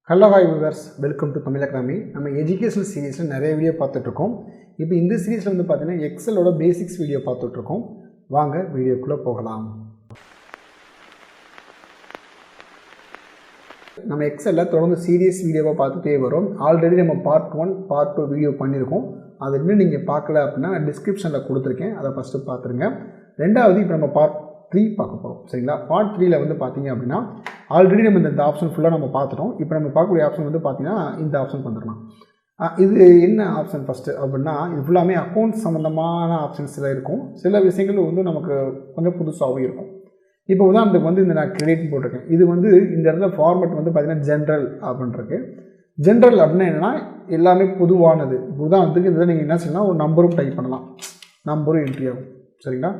Hello hi viewers, welcome to Tamil Academy. நம்ம educational சீரிஸ்ல நிறைய video பார்த்துட்டு இருக்கோம். இப்போ இந்த சீரிஸ்ல வந்து பாத்தீங்கன்னா எக்ஸலோட பேசிக்ஸ் வீடியோ பார்த்துட்டு இருக்கோம். வாங்க வீடியோக்குள்ள போகலாம். நம்ம எக்ஸல்ல தொடர்ந்து சீரிஸ் வீடியோவா பார்த்துட்டே வரோம். ஆல்ரெடி நம்ம பார்ட் 1, பார்ட் 2 வீடியோ பண்ணியிருக்கோம். அது இன்னும் நீங்க பார்க்கல அப்படின்னா டிஸ்கிரிப்ஷன்ல கொடுத்துருக்கேன். அதை ஃபர்ஸ்ட் பார்த்துருங்க. ரெண்டாவது இப்போ நம்ம பார்ட் 3 பார்க்க போகிறோம். சரிங்களா? பார்ட் 3ல வந்து பார்த்தீங்க அப்படின்னா ஆல்ரெடி நம்ம இந்த ஆப்ஷன் ஃபுல்லாக நம்ம பார்த்துட்டோம். இப்போ நம்ம பார்க்கக்கூடிய ஆப்ஷன் வந்து பார்த்தீங்கன்னா இந்த ஆப்ஷன் வந்துடலாம். இது என்ன ஆப்ஷன் ஃபஸ்ட்டு அப்படின்னா இது ஃபுல்லாமே அக்கௌண்ட் சம்மந்தமான ஆப்ஷன்ஸில் இருக்கும். சில விஷயங்கள் வந்து நமக்கு கொஞ்சம் புதுசாகவும் இருக்கும். இப்போ உதாரணத்துக்கு வந்து இந்த நான் கிரெடிட் போட்டிருக்கேன். இது வந்து இந்த இடத்துல ஃபார்மேட் வந்து பார்த்தீங்கன்னா ஜென்ரல் அப்படின்றது. ஜென்ரல் அப்படின்னா என்னென்னா எல்லாமே பொதுவானது. உதாரணத்துக்கு இந்த நீங்கள் என்ன செய்யலாம், ஒரு நம்பரும் டைப் பண்ணலாம், நம்பரும் என்ட்ரி ஆகும். சரிங்களா?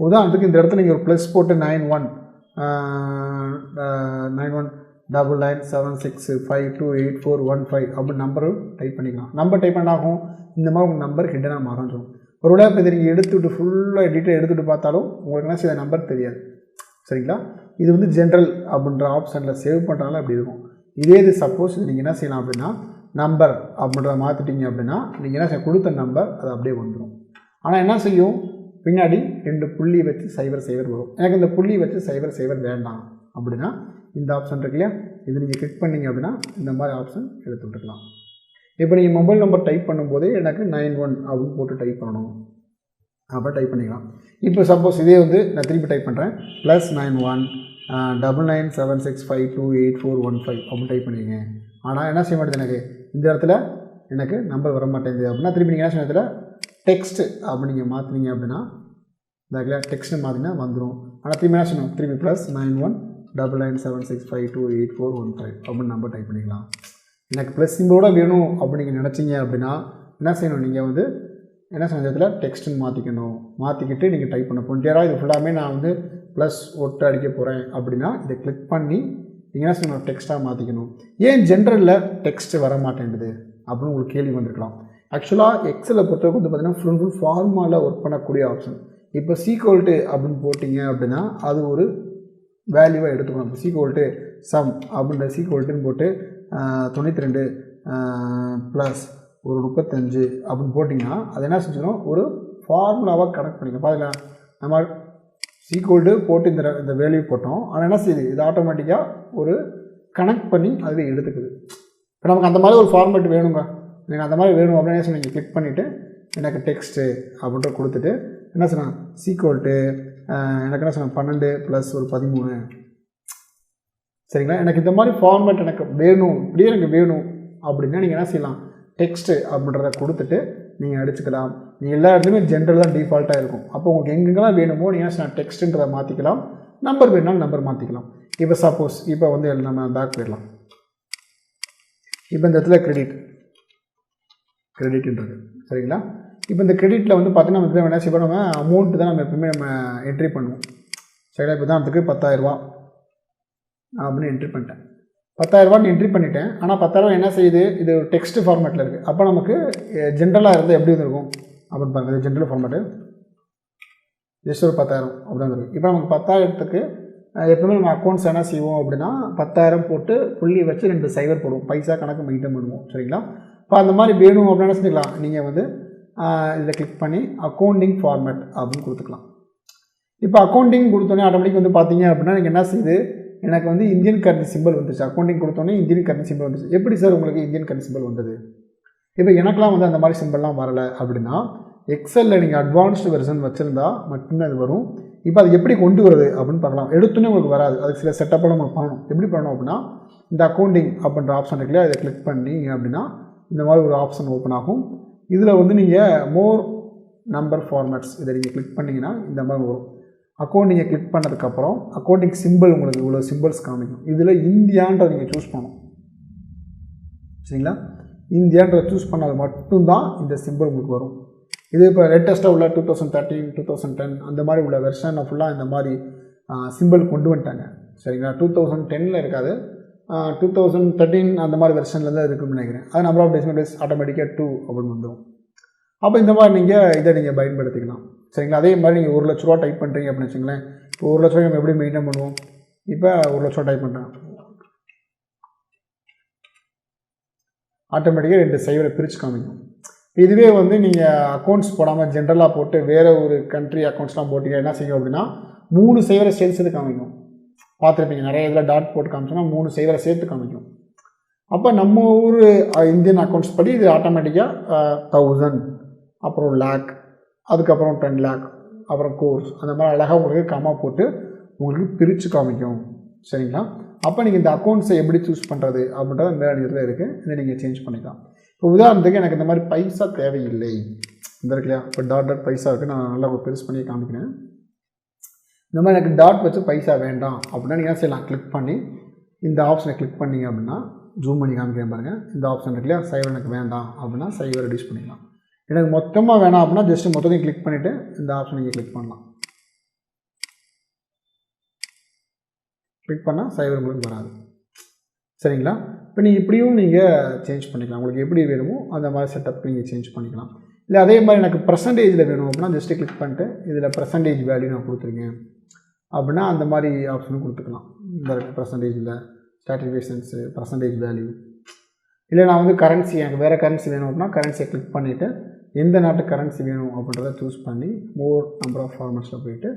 உதாரணத்துக்கு இந்த இடத்துல நீங்கள் ஒரு ப்ளஸ் போட்டு 919976528415 அப்படி நம்பரும் டைப் பண்ணிக்கலாம். நம்பர் டைப் பண்ணாகும் இந்த மாதிரி உங்கள் நம்பர் ஹிட்டனாக மறைஞ்சிடும். ஒரு விட இப்போ நீங்கள் எடுத்துகிட்டு ஃபுல்லாக டீட்டெயில் எடுத்துகிட்டு பார்த்தாலும் உங்களுக்கு என்ன செய்ய நம்பர் தெரியாது. சரிங்களா? இது வந்து ஜென்ரல் அப்படின்ற ஆப்ஷனில் சேவ் பண்ணுறதுனால அப்படி இருக்கும். இதே இது சப்போஸ் இது நீங்கள் என்ன செய்யலாம் அப்படின்னா நம்பர் அப்படின்றத மாற்றிட்டீங்க அப்படின்னா நீங்கள் என்ன செய்ய கொடுத்த நம்பர் அது அப்படியே வந்துடும். ஆனால் என்ன செய்யும், பின்னாடி 2 புள்ளி வச்சு 0 வரும். எனக்கு இந்த புள்ளி வச்சு 0 வேண்டாம் அப்படின்னா இந்த ஆப்ஷன் இருக்கு இல்லையா, இது நீங்கள் கிளிக் பண்ணிங்க அப்படின்னா இந்த மாதிரி ஆப்ஷன் எடுத்து விட்டுக்கலாம். இப்போ நீங்கள் மொபைல் நம்பர் டைப் பண்ணும்போதே எனக்கு 91 அப்படின்னு போட்டு டைப் பண்ணணும். அப்போ டைப் பண்ணிக்கலாம். இப்போ சப்போஸ் இதே வந்து நான் திருப்பி டைப் பண்ணுறேன், +91 9976528415 அப்படின்னு டைப் பண்ணிங்க. ஆனால் என்ன செய்ய மாட்டேது, எனக்கு இந்த இடத்துல எனக்கு நம்பர் வர மாட்டேங்குது அப்படின்னா திருப்பி நீங்கள் என்ன செய்ய இடத்துல டெக்ஸ்ட்டு அப்படி நீங்கள் மாற்றினீங்க அப்படின்னா இந்த டெக்ஸ்ட்டு மாற்றினா வந்துடும். ஆனால் திரும்பி என்ன செய்யணும், திருப்பி +91 9976528415 அப்படின்னு நம்பர் டைப் பண்ணிக்கலாம். எனக்கு ப்ளஸ் சிம்பிளோட வேணும் அப்படின்னு நீங்கள் நினச்சிங்க அப்படின்னா என்ன செய்யணும், நீங்கள் வந்து என்ன செய்யணும், இடத்துல டெக்ஸ்ட்டுன்னு மாற்றிக்கணும். மாற்றிக்கிட்டு நீங்கள் டைப் பண்ண போயிட்டாரா இது ஃபுல்லாமே நான் வந்து ப்ளஸ் ஒட்டு அடிக்க போகிறேன் அப்படின்னா இதை கிளிக் பண்ணி நீங்கள் என்ன செய்யணும், டெக்ஸ்ட்டாக மாற்றிக்கணும். ஏன் ஜென்ரலில் டெக்ஸ்ட்டு வர மாட்டேங்குது அப்படின்னு உங்களுக்கு கேள்வி வந்திருக்கலாம். ஆக்சுவலாக எக்ஸலை பொறுத்தவரைக்கும் வந்து பார்த்தீங்கன்னா ஃபுல் ஃபார்முலாவில் ஒர்க் பண்ணக்கூடிய ஆப்ஷன். இப்போ ஈக்குவல்ட்டு அப்படின்னு போட்டிங்க அப்படின்னா அது ஒரு வேல்யூவாக எடுத்துக்கணும். இப்போ ஈக்குவல்ட்டு சம் அப்படின்ற ஈக்குவல்ட்டுன்னு போட்டு 92 ப்ளஸ் ஒரு 35 அப்படின்னு போட்டிங்கன்னா அது என்ன செஞ்சிடும், ஒரு ஃபார்முலாவாக கனெக்ட் பண்ணிக்கணும். பாருங்களா, நம்ம ஈக்குவல்ட்டு போட்டு இந்த வேல்யூ போட்டோம். ஆனால் என்ன செய்யுது, இது ஆட்டோமேட்டிக்காக ஒரு கனெக்ட் பண்ணி அதில் எடுத்துக்குது. இப்போ நமக்கு அந்த மாதிரி ஒரு ஃபார்மேட் வேணுங்க, நீங்கள் அந்த மாதிரி வேணும் அப்படின்னு நீங்கள் கிளிக் பண்ணிவிட்டு எனக்கு டெக்ஸ்ட்டு அப்படின்ற கொடுத்துட்டு என்ன சொன்னால் ஈக்குவல்ட்டு எனக்கு என்ன சொன்னால் 12 ப்ளஸ் ஒரு 13. சரிங்களா? எனக்கு இந்த மாதிரி ஃபார்மேட் எனக்கு வேணும், இப்படியே எனக்கு வேணும் அப்படின்னா நீங்கள் என்ன செய்யலாம், டெக்ஸ்ட்டு அப்படின்றத கொடுத்துட்டு நீங்கள் அடிச்சுக்கலாம். நீங்கள் எல்லா இடத்துலையுமே ஜென்ரல் தான் டிஃபால்ட்டாக இருக்கும். அப்போ உங்களுக்கு எங்கெங்கெல்லாம் வேணுமோ நீங்கள் என்ன டெக்ஸ்ட்டுன்றதை மாற்றிக்கலாம், நம்பர் வேணுனாலும் நம்பர் மாற்றிக்கலாம். இப்போ சப்போஸ் இப்போ வந்து நம்ம பேக் போயிடலாம். இப்போ இந்த இடத்துல கிரெடிட்ன்றது. சரிங்களா? இப்போ இந்த கிரெடிட்டில் வந்து பார்த்தீங்கன்னா நம்ம என்ன செய்வோம், நம்ம அமௌண்ட்டு தான் நம்ம எப்பவுமே நம்ம என்ட்ரி பண்ணுவோம். சரிங்களா? இப்போ தான் அதுக்கு 10,000 அப்படின்னு என்ட்ரி பண்ணிட்டேன். 10,000 என்ட்ரி பண்ணிட்டேன். ஆனால் 10,000 என்ன செய்யுது, இது ஒரு டெக்ஸ்ட் ஃபார்மேட்டில் இருக்குது. அப்போ நமக்கு ஜென்ரலாக இருந்தால் எப்படி இருக்கும் அப்படின்னு பாருங்கள். இது ஜென்ரல் ஃபார்மேட்டு ஜஸ்ட் ஒரு 10,000 அப்படி தான் இருக்குது. இப்போ நமக்கு 10,000க்கு எப்பவுமே நம்ம அக்கௌண்ட்ஸ் என்ன செய்வோம் அப்படின்னா 10,000 போட்டு புள்ளி வச்சு 2 0 போடுவோம், பைசா கணக்கு மெயின்டைன் பண்ணுவோம். சரிங்களா? இப்போ அந்த மாதிரி வேணும் அப்படின்னு செஞ்சுக்கலாம். நீங்கள் வந்து இதில் கிளிக் பண்ணி அக்கௌண்டிங் ஃபார்மேட் அப்படின்னு கொடுத்துக்கலாம். இப்போ அக்கௌண்டிங் கொடுத்தோன்னே ஆட்டோமேட்டிக் வந்து பார்த்தீங்க அப்படின்னா எனக்கு என்ன செய்யுது, எனக்கு வந்து இந்தியன் கரன்சி சிம்பிள் வந்துச்சு. அக்கௌண்டிங் கொடுத்தோன்னே இந்தியன் கரன்சி சிம்பிள் வந்துச்சு. எப்படி சார் உங்களுக்கு இந்தியன் கரன்சி சிம்பிள் வந்தது? இப்போ எனக்கெலாம் வந்து அந்த மாதிரி சிம்பிள்லாம் வரலை அப்படின்னா எக்ஸலில் நீங்கள் அட்வான்ஸ்டு வெர்ஷன் வச்சுருந்தா மட்டுமே அது வரும். இப்போ அது எப்படி கொண்டு வருது அப்படின்னு பண்ணலாம். எடுத்தோன்னே உங்களுக்கு வராது, அதுக்கு சில செட்டப்பெல்லாம் நம்ம பண்ணணும். எப்படி பண்ணணும் அப்படின்னா இந்த அக்கௌண்டிங் அப்படின்ற ஆப்ஷன் இருக்குல்லையா, இதை கிளிக் பண்ணி அப்படின்னா இந்த மாதிரி ஒரு ஆப்ஷன் ஓப்பன் ஆகும். இதில் வந்து நீங்கள் மோர் நம்பர் ஃபார்மேட்ஸ் இதை நீங்கள் கிளிக் பண்ணிங்கன்னா இந்த மாதிரி வரும். அக்கௌண்டிங்கை கிளிக் பண்ணதுக்கப்புறம் அக்கௌண்டிங் சிம்பிள் உங்களுக்கு இவ்வளோ சிம்பிள்ஸ் காமிக்கும். இதில் இந்தியான்றதை நீங்கள் சூஸ் பண்ணணும். சரிங்களா? இந்தியான்றதை சூஸ் பண்ணால் மட்டும்தான் இந்த சிம்பிள் உங்களுக்கு வரும். இது இப்போ லேட்டஸ்ட்டாக உள்ள 2013 2010 அந்த மாதிரி உள்ள வெர்ஷனை ஃபுல்லாக இந்த மாதிரி சிம்பிள் கொண்டு வந்துட்டாங்க. சரிங்களா? 2010 இருக்காது, 2013 அந்த மாதிரி வெர்ஷனில் தான் இருக்குன்னு நினைக்கிறேன். அது நம்பர் ஆஃப் டெசிமல் பிளேஸ் ஆட்டோமேட்டிக்காக 2 அப்படின்னு வந்துடும். அப்போ இந்த மாதிரி நீங்கள் இதை நீங்கள் பயன்படுத்திக்கலாம். சரிங்களா? அதே மாதிரி நீங்கள் 1 லட்ச ரூபா டைப் பண்ணுறீங்க அப்படின்னு வச்சுங்களேன். இப்போ 1 லட்ச ரூபாய் நம்ம எப்படி மெயின்டைன் பண்ணுவோம், இப்போ 1 லட்ச ரூபா டைப் பண்ணுறேன். ஆட்டோமேட்டிக்காக 2 சைவரை பிரித்து காமிக்கும். இதுவே வந்து நீங்கள் அக்கௌண்ட்ஸ் போடாமல் ஜென்ரலாக போட்டு வேறு ஒரு கண்ட்ரி அக்கௌண்ட்ஸ்லாம் போட்டிங்க என்ன செய்யும் அப்படின்னா 3 சைவரை சேர்த்து காமிக்கும். பார்த்துருப்பீங்க நிறைய இதில் டாட் போட்டு காமிச்சோன்னா 3 சைவரை சேர்த்து காமிக்கும். அப்போ நம்ம ஊர் இந்தியன் அக்கௌண்ட்ஸ் படி இது ஆட்டோமேட்டிக்காக 1000, அப்புறம் லேக், அதுக்கப்புறம் 10 லேக், அப்புறம் கோர்ஸ், அந்த மாதிரி அழகாக உங்களுக்கு கம்மா போட்டு உங்களுக்கு பிரித்து காமிக்கும். சரிங்களா? அப்போ நீங்கள் இந்த அக்கௌண்ட்ஸை எப்படி சூஸ் பண்ணுறது அப்படின்றத மேலே இதில் இருக்குது. இதை நீங்கள் சேஞ்ச் பண்ணிக்கலாம். இப்போ உதாரணத்துக்கு எனக்கு இந்த மாதிரி பைசா தேவையில்லை இந்த இருக்கு இல்லையா, இப்போ டாட் பைசா இருக்குது. நான் நல்லா பிரித்து பண்ணி காமிக்கிறேன். இந்த மாதிரி எனக்கு டாட் வச்சு பைசா வேண்டாம் அப்படின்னா நீங்கள் என்ன செய்யலாம், கிளிக் பண்ணி இந்த ஆப்ஷனை கிளிக் பண்ணிங்க அப்படின்னா ஜூம் பண்ணி காமிக்கிறேன் பாருங்கள். இந்த ஆப்ஷன் இருக்கு இல்லையா, சைவர் எனக்கு வேண்டாம் அப்படின்னா சைவர் ரெடியூஸ் பண்ணிக்கலாம். எனக்கு மொத்தமாக வேணாம் அப்படின்னா ஜஸ்ட்டு மொத்தத்தையும் கிளிக் பண்ணிவிட்டு இந்த ஆப்ஷன் நீங்கள் கிளிக் பண்ணலாம். கிளிக் பண்ணால் சைவர் உங்களுக்கு வராது. சரிங்களா? இப்போ நீங்கள் இப்படியும் நீங்கள் சேஞ்ச் பண்ணிக்கலாம். உங்களுக்கு எப்படி வேணுமோ அந்த மாதிரி செட்டப் நீங்கள் சேஞ்ச் பண்ணிக்கலாம். இல்லை அதே மாதிரி எனக்கு பர்சன்டேஜில் வேணும் அப்படின்னா ஜஸ்ட்டு கிளிக் பண்ணிட்டு இதில் பர்சன்டேஜ் வேல்யூ நான் கொடுத்துருக்கேன் அப்படின்னா அந்த மாதிரி ஆப்ஷனும் கொடுத்துக்கலாம். இந்த பர்சன்டேஜில் ஸ்டாட்டிஃபிகேஷன்ஸு பர்சன்டேஜ் வேல்யூ. இல்லை நான் வந்து கரன்சி எனக்கு வேறு கரன்சி வேணும் அப்படின்னா கரன்சியை கிளிக் பண்ணிவிட்டு எந்த நாட்டு கரன்சி வேணும் அப்படின்றத சூஸ் பண்ணி மோர் நம்பர் ஆஃப் ஃபார்மேட்ஸில் போய்ட்டு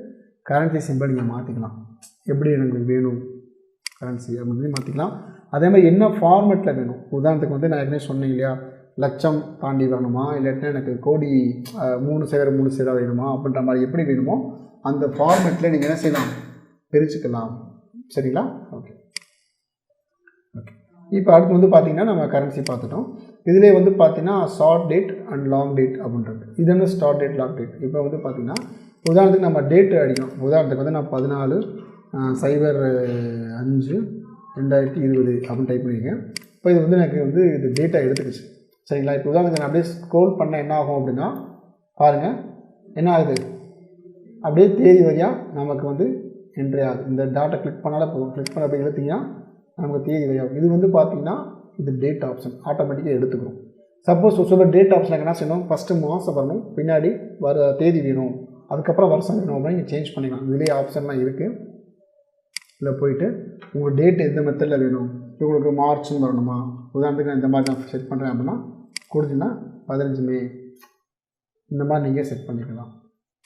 கரன்சி சிம்பிள் நீங்கள் மாற்றிக்கலாம். எப்படி எனக்கு வேணும் கரன்சி அப்படின்னு மாற்றிக்கலாம். அதே மாதிரி என்ன ஃபார்மேட்டில் வேணும். உதாரணத்துக்கு வந்து நான் ஏற்கனவே சொன்னேன் இல்லையா, லட்சம் தாண்டி வரணுமா இல்லாட்டினா எனக்கு கோடி 3 சைவரா வேணுமா அப்படின்ற மாதிரி எப்படி வேணுமோ அந்த ஃபார்மேட்டில் நீங்கள் என்ன செய்யலாம், பிரிச்சுக்கலாம். சரிங்களா? Okay okay. இப்போ அடுத்து வந்து பார்த்திங்கன்னா நம்ம கரன்சி பார்த்துட்டோம். இதிலே வந்து பார்த்திங்கன்னா short date and long date அப்படின்றது. இது என்ன ஷார்ட் டேட் லாங் டேட். இப்போ வந்து பார்த்திங்கன்னா உதாரணத்துக்கு நம்ம டேட்டு அடிக்கணும். உதாரணத்துக்கு வந்து நான் 14/05/2020 அப்படின்னு டைப் பண்ணியிருக்கேன். இப்போ இது வந்து எனக்கு வந்து இது டேட்டா எடுத்துக்கிச்சு. சரிங்களா? இப்போ உதாரணத்துக்கு நான் அப்படியே ஸ்க்ரோல் பண்ண என்ன ஆகும் அப்படின்னா பாருங்கள் என்ன ஆகுது, அப்படியே தேதி வழியாக நமக்கு வந்து என்ட்ரி ஆகுது. இந்த டாட்டை கிளிக் பண்ணாலே போதும். கிளிக் பண்ண அப்படி எடுத்திங்கன்னா நமக்கு தேதி வழியாகும். இது வந்து பார்த்திங்கன்னா இது டேட் ஆப்ஷன் ஆட்டோமேட்டிக்காக எடுத்துக்கிறோம். சப்போஸ் சொல்ல டேட் ஆப்ஷன் என்ன செய்யணும், ஃபஸ்ட்டு மாதம் வரணும், பின்னாடி தேதி வேணும், அதுக்கப்புறம் வருஷம் வேணும் அப்படின்னு நீங்கள் சேஞ்ச் பண்ணிக்கலாம். இதுலேயே ஆப்ஷன்லாம் இருக்குது. இதில் போயிட்டு உங்கள் டேட் எந்த மெத்தடில் வேணும், உங்களுக்கு மார்ச்னு வரணுமா, உதாரணத்துக்கு நான் இந்த மாதிரி நான் செட் பண்ணுறேன் அப்படின்னா கொடுத்தீங்கன்னா 15 மே இந்த மாதிரி நீங்கள் செட் பண்ணிக்கலாம்.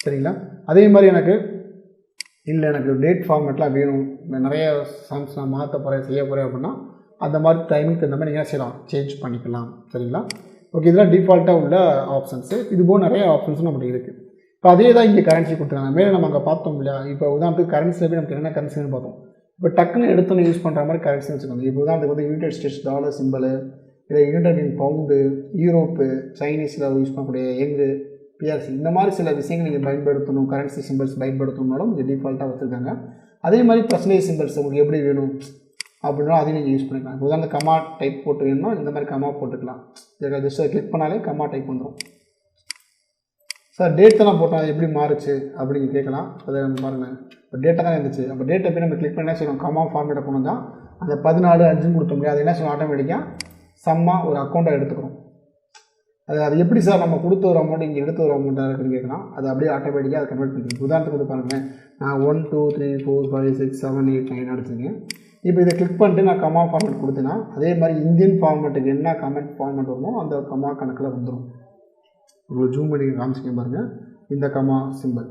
சரிங்களா? அதே மாதிரி எனக்கு இல்லை எனக்கு டேட் ஃபார்மேட்லாம் வேணும், நிறைய சம்ஸ் நான் மாற்ற போகிறேன் செய்ய போகிறேன் அப்படின்னா அந்த மாதிரி டைமுக்கு இந்த மாதிரி நீங்கள் செய்யலாம், சேஞ்ச் பண்ணிக்கலாம். சரிங்களா? ஓகே. இதெல்லாம் டிஃபால்ட்டாக உள்ள ஆப்ஷன்ஸு. இது போல் நிறைய ஆப்ஷன்ஸும் நம்மளுக்கு இருக்குது. இப்போ அதே தான் இங்கே கரன்சி கொடுத்துருக்காங்க. மேலே நம்ம அங்கே பார்த்தோம் இல்லையா, இப்போ உதாரணத்துக்கு கரன்சியில் போய் நமக்கு என்ன கரன்சின்னு பார்த்தோம். இப்போ டக்குன்னு எடுத்துன்னு யூஸ் பண்ணுற மாதிரி கரன்சின்னு வச்சுக்கோங்க. இப்போ உதாரணத்துக்கு வந்து யுனைடெட் ஸ்டேட்ஸ் டாலர் சிம்பிள், இல்லை யுனைடெட் பவுண்டு, யூரோப்பு, சைனீஸில் யூஸ் பண்ணக்கூடிய எங்கு பிஆர்சி, இந்த மாதிரி சில விஷயங்கள் நீங்கள் பயன்படுத்தணும், கரன்சி சிம்பிள்ஸ் பயன்படுத்தணும்னாலும் இது டிஃபால்ட்டாக வச்சுருக்காங்க. அதே மாதிரி பர்சன்டேஜ் சிம்பிள்ஸ் உங்களுக்கு எப்படி வேணும் அப்படின்னா அதையும் நீங்கள் யூஸ் பண்ணிக்கலாம். இப்போ உதாரணம் கமா டைப் போட்டு வேணும்னா இந்த மாதிரி கமா போட்டுக்கலாம். ஜஸ்ட் கிளிக் பண்ணாலே கமா டைப் வந்துடும். சார் டேட் தான் போட்டோம், அது எப்படி மாறுச்சு அப்படின்னு கேட்கலாம். அதை நம்ம பாருங்கள், இப்போ டேட்டா தான் இருந்துச்சு. அப்போ டேட்டை போய் நம்ம கிளிக் பண்ணி என்ன செய்யணும், கமா ஃபார்மேட்டை கொண்டு வந்தால் அந்த 14/5 கொடுத்த முடியாது. அது என்ன செய்யணும், ஆட்டோமேட்டிக்காக சம்மாக ஒரு அக்கௌண்ட்டை எடுத்துக்கிறோம். அது எப்படி சார் நம்ம கொடுத்த ஒரு அமௌண்ட் இங்கே எடுத்து ஒரு அமௌண்ட்டாக இருக்குன்னு கேட்கலாம். அது அப்படியே ஆட்டோமேட்டிக்காக அதை கன்வெர்ட் பண்ணிக்கணும். உதாரணத்துக்கு வந்து பாருங்கள், நான் 1 2 3 4 5 6 7 8 9 அடிச்சுங்க. இப்போ இதை கிளிக் பண்ணிட்டு நான் கமா ஃபார்மேட் கொடுத்தேன்னா அதே மாதிரி இந்தியன் ஃபார்மேட்டுக்கு என்ன கமெண்ட் ஃபார்மேட் வருமோ அந்த கமா கணக்கில் வந்துடும். உங்களுக்கு ஜூம் பண்ணி காமிச்சிக்க பாருங்கள், இந்த கமா சிம்பிள்.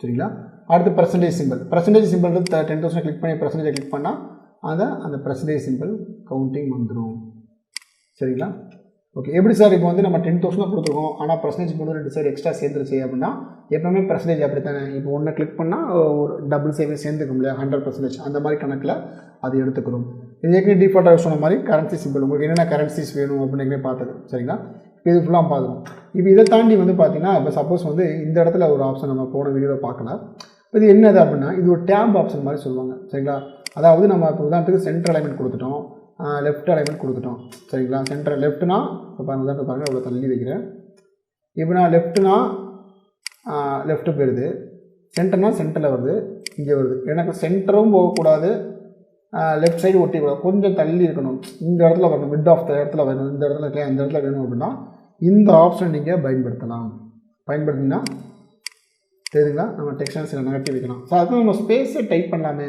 சரிங்களா? அடுத்து percentage simple. Percentage simple 10,000 click பண்ணி பர்சன்டேஜை கிளிக் பண்ணால் அந்த பர்சன்டேஜ் சிம்பிள் கவுண்டிங் வந்துடும். சரிங்களா? ஓகே. எப்படி சார் இப்போ வந்து நம்ம 10,000 கொடுத்துருக்கோம், ஆனால் பர்சன்டேஜ் போட்டு 2 சைடு எக்ஸ்ட்ரா சேர்ந்துருச்சு அப்படின்னா எப்போவுமே பர்சன்டேஜ் அப்படி தானே. இப்போ ஒன்று கிளிக் பண்ணால் ஒரு டபுள் சைடு சேர்ந்துக்கும் இல்லையா, 100% அந்த மாதிரி கணக்கில் அது எடுத்துக்கிறோம். இது ஏற்கனவே டிஃபால்ட்டாக சொன்ன மாதிரி கரன்சி சிம்பிள் உங்களுக்கு என்னென்ன கரன்சிஸ் வேணும் அப்படின்னு பார்த்தது. சரிங்களா? இது ஃபுல்லாக பார்க்கணும். இப்போ இதை தாண்டி வந்து பார்த்தீங்கன்னா இப்போ சப்போஸ் வந்து இந்த இடத்துல ஒரு ஆப்ஷன் நம்ம போன வீடியோவில் பார்க்கலாம். இது என்னது அப்படின்னா இது ஒரு டேப் ஆப்ஷன் மாதிரி சொல்லுவாங்க. சரிங்களா? அதாவது நம்ம இப்போ உதாரணத்துக்கு சென்டர் அலைன்மெண்ட் கொடுத்துட்டோம், லெஃப்ட் அலைன்மெண்ட் கொடுத்துட்டோம். சரிங்களா? சென்டர் லெஃப்ட்னா இப்போ உதாரணத்துக்கு பாருங்கள் இவ்வளோ தள்ளி வைக்கிறேன். இப்போ நான் லெஃப்ட்னா லெஃப்ட்டு போயிடுது, சென்டர்னா சென்டரில் வருது, இங்கே வருது. எனக்கு சென்டரும் போகக்கூடாது, லெஃப்ட் சைடு ஒட்டிக்கூடாது, கொஞ்சம் தள்ளி இருக்கணும். இந்த இடத்துல வரணும், மிட் ஆஃப் த இடத்துல வேணும், இந்த இடத்துல இருக்கலாம், இந்த இடத்துல வேணும் அப்படின்னா இந்த ஆப்ஷன் நீங்கள் பயன்படுத்தலாம். பயன்படுத்தினா தெரியுங்களா, நம்ம டெக்ஸ்ட் சில நகர்த்தி வைக்கலாம். ஸோ அதுவும் நம்ம ஸ்பேஸை டைப் பண்ணலாமே.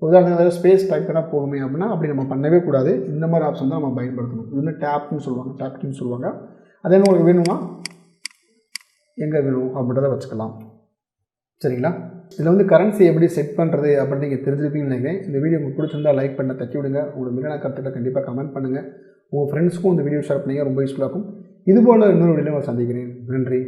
உதாரணத்துக்கு ஸ்பேஸ் டைப் பண்ணால் போகுமே அப்படின்னா அப்படி நம்ம பண்ணவே கூடாது. இந்த மாதிரி ஆப்ஷன் தான் நம்ம பயன்படுத்தணும். இது வந்து டேப்னு சொல்லுவாங்க, டேப் கீன்னு சொல்லுவாங்க. அதே உங்களுக்கு வேணுமா எங்கே வேணும் அப்படின்றத வச்சுக்கலாம். சரிங்களா? இதில் வந்து கரன்சி எப்படி செட் பண்ணுறது அப்படின்னு நீங்கள் தெரிஞ்சுருப்பீங்கன்னு நினைக்கிறேன். இந்த வீடியோ உங்களுக்கு பிடிச்சிருந்தால் லைக் பண்ண தட்டி விடுங்க. உங்களுக்கு மிக கருத்துக்களை கண்டிப்பாக கமெண்ட் பண்ணுங்கள். உங்கள் ஃப்ரெண்ட்ஸ்க்கும் இந்த வீடியோ ஷேர் பண்ணிங்க, ரொம்ப யூஸ்ஃபுல்லாக இருக்கும். இதுபோல் இன்னொரு வீடியோவில் சந்திக்கிறேன். நன்றி.